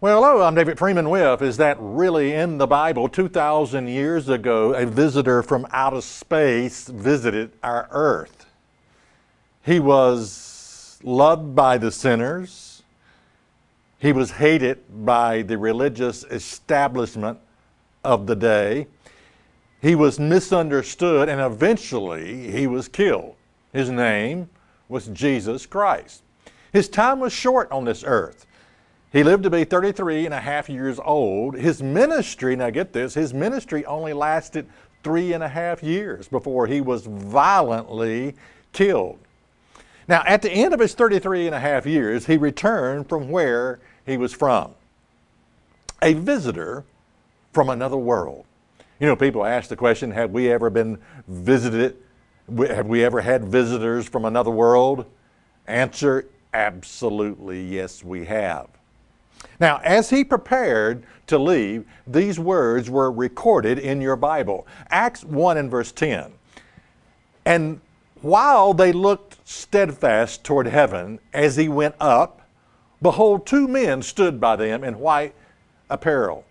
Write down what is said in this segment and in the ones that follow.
Well, hello, I'm David Freeman with Is That Really in the Bible? 2,000 years ago, a visitor from outer space visited our earth. He was loved by the sinners. He was hated by the religious establishment of the day. He was misunderstood, and eventually he was killed. His name was Jesus Christ. His time was short on this earth. He lived to be 33 and a half years old. His ministry, now get this, his ministry only lasted 3.5 years before he was violently killed. Now, at the end of his 33 and a half years, he returned from where he was from. A visitor from another world. You know, people ask the question, have we ever been visited? Have we ever had visitors from another world? Answer, absolutely yes, we have. Now, as he prepared to leave, these words were recorded in your Bible. Acts 1 and verse 10. And while they looked steadfast toward heaven as he went up, behold, 2 men stood by them in white apparel,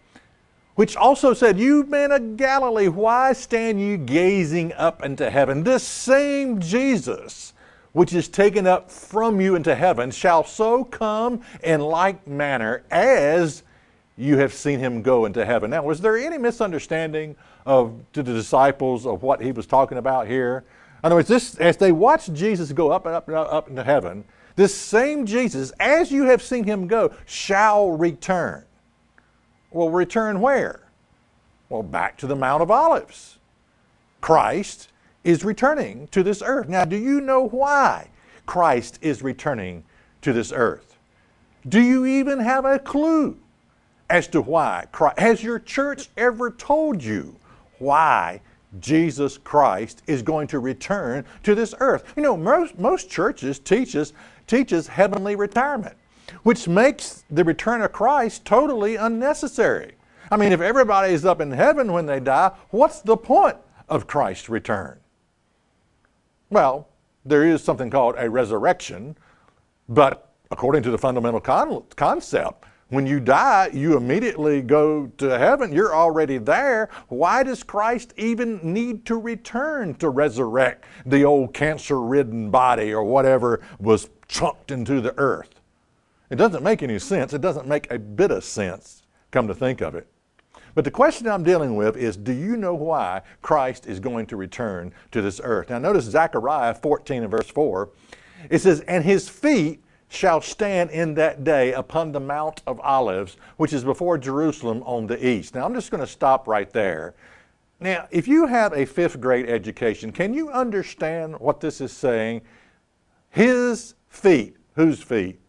which also said, You men of Galilee, why stand you gazing up into heaven? This same Jesus, which is taken up from you into heaven, shall so come in like manner as you have seen him go into heaven. Now, was there any misunderstanding to the disciples of what he was talking about here? In other words, as they watched Jesus go up and up and up into heaven, this same Jesus, as you have seen him go, shall return. Well, return where? Well, back to the Mount of Olives. Christ is returning to this earth. Now, do you know why Christ is returning to this earth? Do you even have a clue as to why? Has your church ever told you why Jesus Christ is going to return to this earth? You know, most churches teaches heavenly retirement, which makes the return of Christ totally unnecessary. I mean, if everybody's up in heaven when they die, what's the point of Christ's return? Well, there is something called a resurrection, but according to the fundamental concept, when you die, you immediately go to heaven. You're already there. Why does Christ even need to return to resurrect the old cancer-ridden body or whatever was chunked into the earth? It doesn't make any sense. It doesn't make a bit of sense, come to think of it. But the question I'm dealing with is, do you know why Christ is going to return to this earth? Now notice Zechariah 14 and verse 4. It says, And his feet shall stand in that day upon the Mount of Olives, which is before Jerusalem on the east. Now I'm just going to stop right there. Now, if you have a 5th grade education, can you understand what this is saying? His feet, whose feet?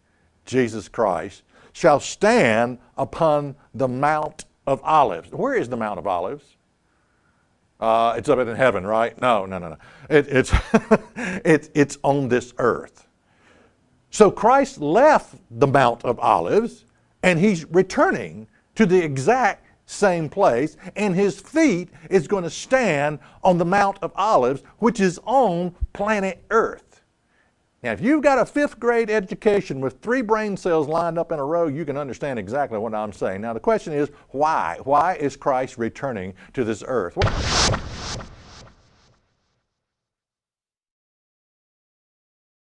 Jesus Christ, shall stand upon the Mount of Olives. Where is the Mount of Olives? It's up in heaven, right? No. It's it's on this earth. So Christ left the Mount of Olives, and he's returning to the exact same place, and his feet is going to stand on the Mount of Olives, which is on planet Earth. Now, if you've got a 5th grade education with 3 brain cells lined up in a row, you can understand exactly what I'm saying. Now, the question is, why? Why is Christ returning to this earth?